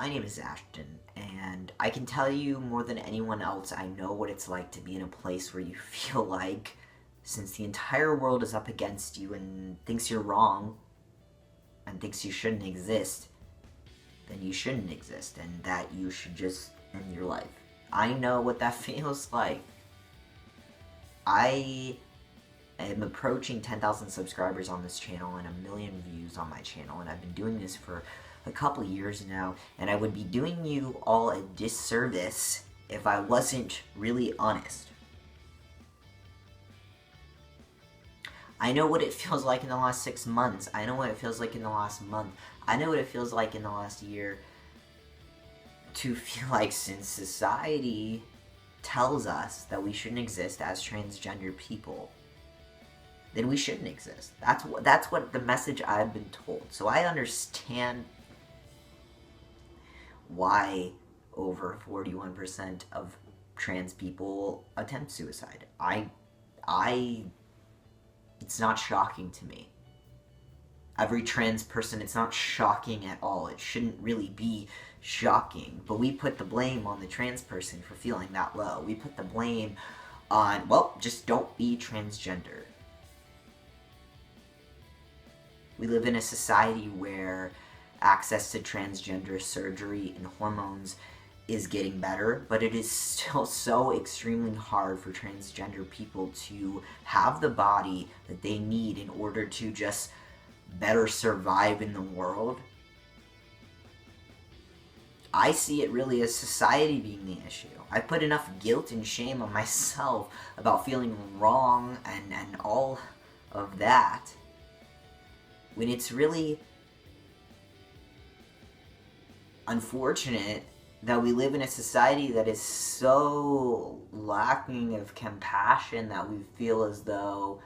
My name is Ashton, and I can tell you more than anyone else, I know what it's like to be in a place where you feel like, since the entire world is up against you and thinks you're wrong, and thinks you shouldn't exist, then you shouldn't exist, and that you should just end your life. I know what that feels like. I am approaching 10,000 subscribers on this channel and 1,000,000 views on my channel, and I've been doing this for a couple years now, and I would be doing you all a disservice if I wasn't really honest. I know what it feels like in the last 6 months. I know what it feels like in the last month. I know what it feels like in the last year to feel like, since society tells us that we shouldn't exist as transgender people, then we shouldn't exist. That's what the message I've been told. So I understand why over 41% of trans people attempt suicide. It's not shocking to me. Every trans person, it's not shocking at all. It shouldn't really be shocking. But we put the blame on the trans person for feeling that low. We put the blame on, well, just don't be transgender. We live in a society where access to transgender surgery and hormones is getting better, but it is still so extremely hard for transgender people to have the body that they need in order to just better survive in the world. I see it really as society being the issue. I put enough guilt and shame on myself about feeling wrong and all of that, when it's really unfortunate that we live in a society that is so lacking of compassion that we feel as though,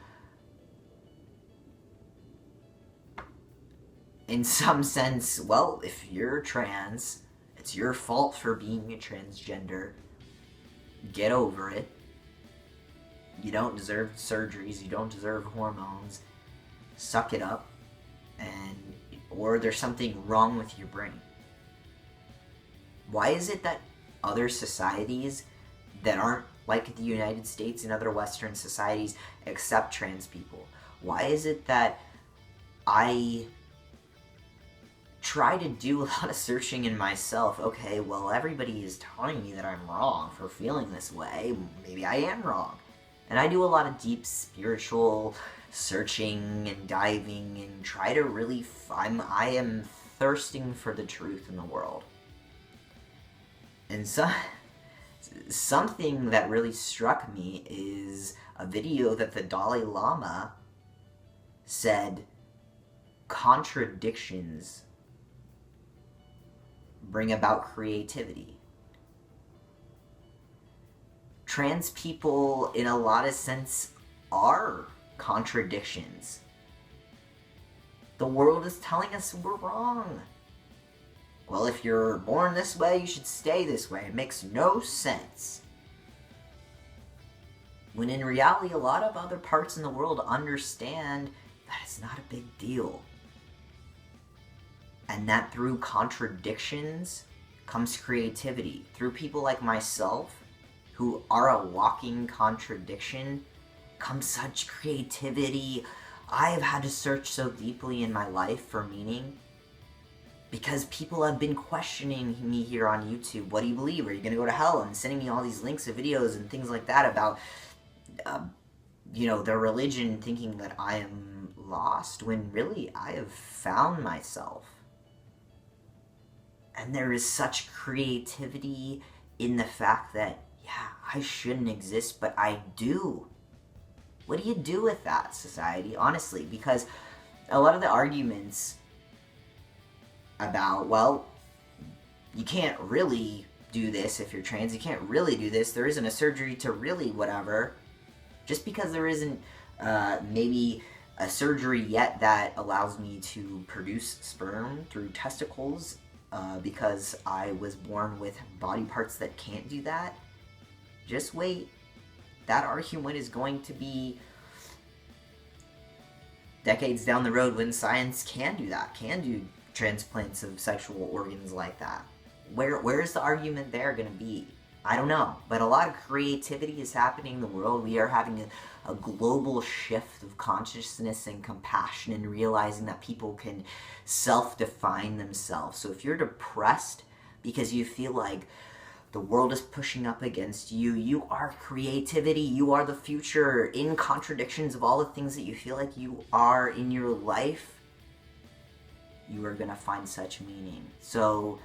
in some sense, well, if you're trans, it's your fault for being a transgender. Get over it. You don't deserve surgeries, you don't deserve hormones. Suck it up. Or there's something wrong with your brain. Why is it that other societies that aren't like the United States and other Western societies accept trans people? Why is it that I try to do a lot of searching in myself? Okay, well, everybody is telling me that I'm wrong for feeling this way. Maybe I am wrong. And I do a lot of deep spiritual searching and diving and try to really... I am thirsting for the truth in the world. And something that really struck me is a video that the Dalai Lama said contradictions bring about creativity. Trans people, in a lot of sense, are contradictions. The world is telling us we're wrong. Well, if you're born this way, you should stay this way. It makes no sense. When in reality, a lot of other parts in the world understand that it's not a big deal. And that through contradictions comes creativity. Through people like myself, who are a walking contradiction, comes such creativity. I've had to search so deeply in my life for meaning, because people have been questioning me here on YouTube. What do you believe? Are you going to go to hell? And sending me all these links of videos and things like that about, their religion, thinking that I am lost, when really I have found myself. And there is such creativity in the fact that, yeah, I shouldn't exist, but I do. What do you do with that, society? Honestly, because a lot of the arguments about, well, you can't really do this if you're trans, you can't really do this, there isn't a surgery to really whatever, just because there isn't maybe a surgery yet that allows me to produce sperm through testicles, because I was born with body parts that can't do that. Just wait. That argument is going to be decades down the road when science can do that, can do transplants of sexual organs like that. where's the argument there going to be? I don't know, but a lot of creativity is happening in the world. We are having a global shift of consciousness and compassion, and realizing that people can self-define themselves. So if you're depressed because you feel like the world is pushing up against you, you are creativity, you are the future, in contradictions of all the things that you feel like you are in your life, you are gonna find such meaning. So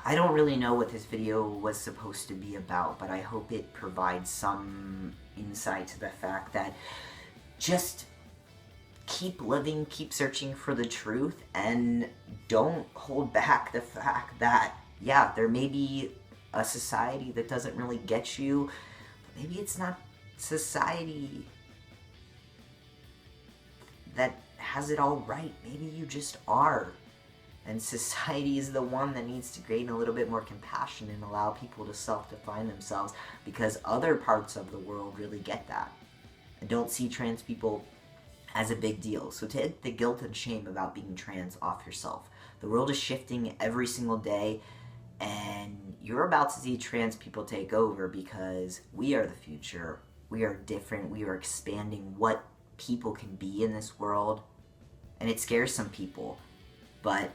I don't really know what this video was supposed to be about, but I hope it provides some insight to the fact that just keep living, keep searching for the truth, and don't hold back the fact that, yeah, there may be a society that doesn't really get you, but maybe it's not society that has it all right. Maybe you just are. And society is the one that needs to gain a little bit more compassion and allow people to self-define themselves, because other parts of the world really get that and don't see trans people as a big deal. So take the guilt and shame about being trans off yourself. The world is shifting every single day, and you're about to see trans people take over, because we are the future. We are different. We are expanding what people can be in this world, and it scares some people, but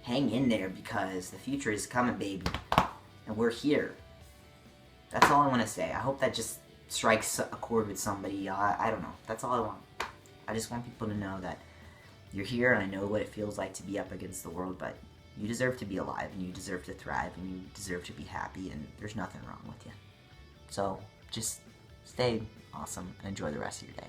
hang in there, because the future is coming, baby, and we're here. That's all I want to say. I hope that just strikes a chord with somebody. I don't know. That's all I want. I just want people to know that you're here, and I know what it feels like to be up against the world, but you deserve to be alive, and you deserve to thrive, and you deserve to be happy, and there's nothing wrong with you. So just stay awesome and enjoy the rest of your day.